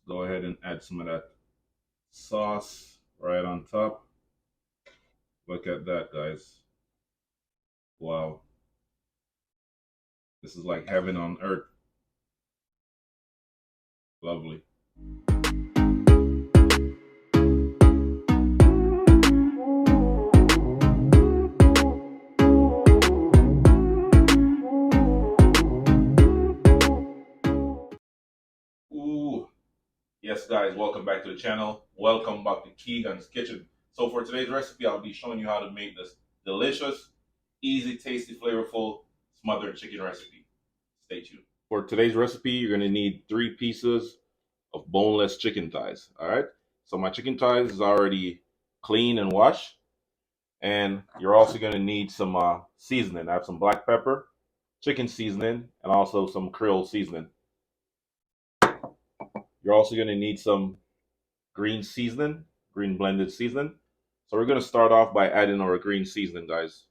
go ahead and add some of that sauce right on top. Look at that, guys. Wow. This is like heaven on earth. Lovely. Ooh. Yes, guys, welcome back to the channel. Welcome back to Keegan's Kitchen. So for today's recipe, I'll be showing you how to make this delicious, easy, tasty, flavorful smothered chicken recipe. Stay tuned. For today's recipe, you're going to need 3 pieces of boneless chicken thighs. All right. So my chicken thighs is already clean and washed. And you're also going to need some seasoning. I have some black pepper, chicken seasoning, and also some Creole seasoning. You're also going to need some green seasoning, green blended seasoning. So we're going to start off by adding our green seasoning, guys.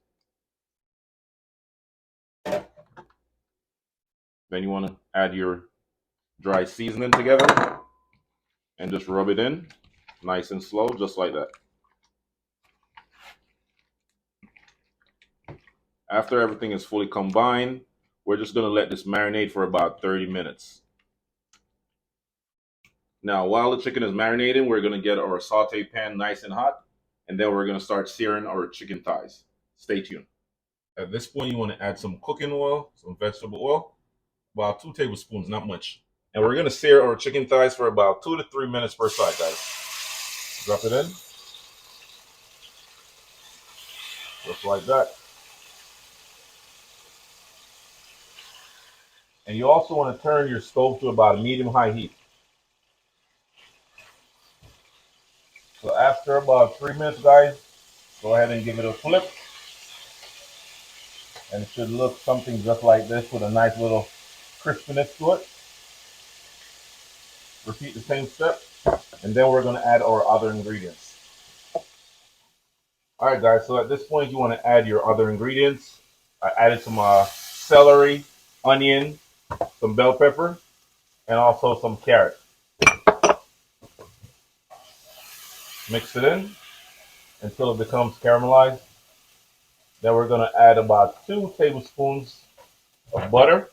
Then you want to add your dry seasoning together and just rub it in nice and slow, just like that. After everything is fully combined, we're just going to let this marinate for about 30 minutes. Now, while the chicken is marinating, we're going to get our saute pan nice and hot, and then we're going to start searing our chicken thighs. Stay tuned. At this point, you want to add some cooking oil, some vegetable oil, about 2 tablespoons, not much. And we're going to sear our chicken thighs for about 2 to 3 minutes per side, guys. Drop it in. Just like that. And you also want to turn your stove to about a medium-high heat. So after about 3 minutes, guys, go ahead and give it a flip. And it should look something just like this with a nice little crispiness to it. Repeat the same step. And then we're going to add our other ingredients. All right, guys, so at this point, you want to add your other ingredients. I added some celery, onion, some bell pepper, and also some carrot. Mix it in until it becomes caramelized. Then we're going to add about 2 tablespoons of butter.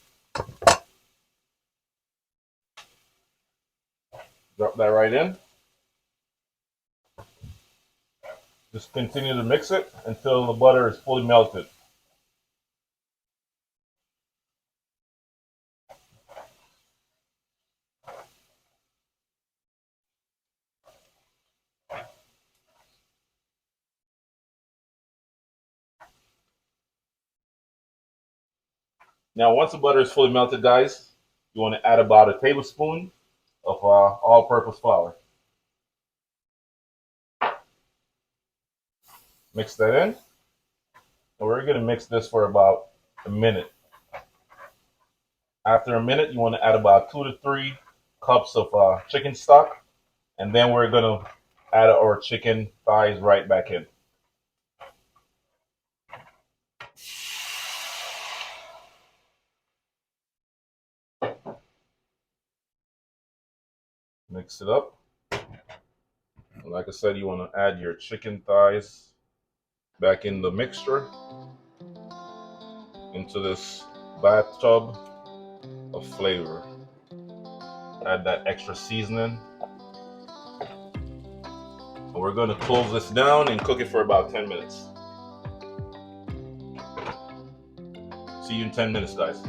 Drop that right in. Just continue to mix it until the butter is fully melted. Now, once the butter is fully melted, guys, you want to add about a tablespoon of all-purpose flour. Mix that in. And we're going to mix this for about a minute. After a minute, you want to add about 2 to 3 cups of chicken stock. And then we're going to add our chicken thighs right back in. Mix it up. Like I said, you want to add your chicken thighs back in the mixture into this bathtub of flavor. Add that extra seasoning. And we're going to close this down and cook it for about 10 minutes. See you in 10 minutes, guys.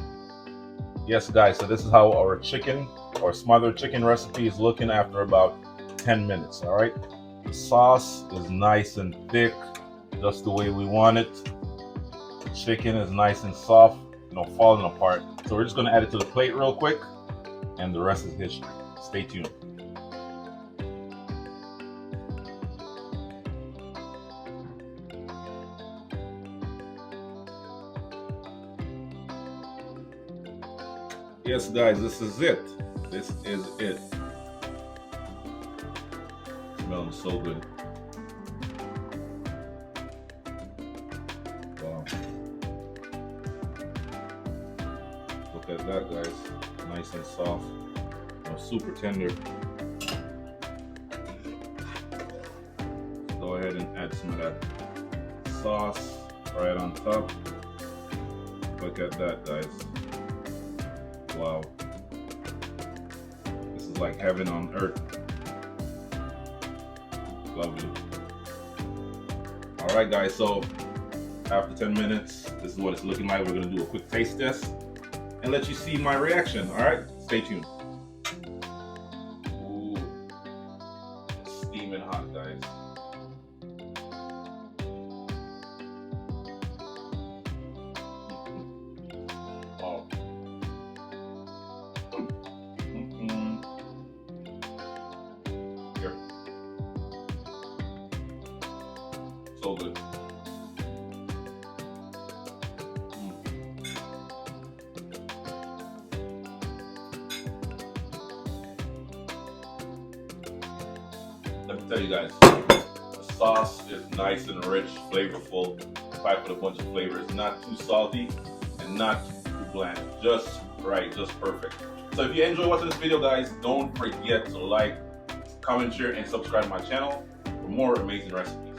Yes, guys, so this is how our chicken or smothered chicken recipe is looking after about 10 minutes, all right? The sauce is nice and thick, just the way we want it. The chicken is nice and soft, falling apart. So we're just gonna add it to the plate real quick, and the rest is history. Stay tuned. Yes, guys, this is it. This is it. Smells so good. Wow. Look at that, guys. Nice and soft. Super tender. ahead and add some of that sauce right on top. Look at that, guys. Wow. This is like heaven on earth. Lovely. Alright guys, so after 10 minutes, this is what it's looking like. We're gonna do a quick taste test and let you see my reaction. Alright, stay tuned. Ooh, it's steaming hot, guys. Oh. Here. So good. Let me tell you guys, the sauce is nice and rich, flavorful, packed with a bunch of flavors. Not too salty and not too bland. Just right, just perfect. So if you enjoy watching this video, guys, don't forget to like, comment, share, and subscribe to my channel for more amazing recipes.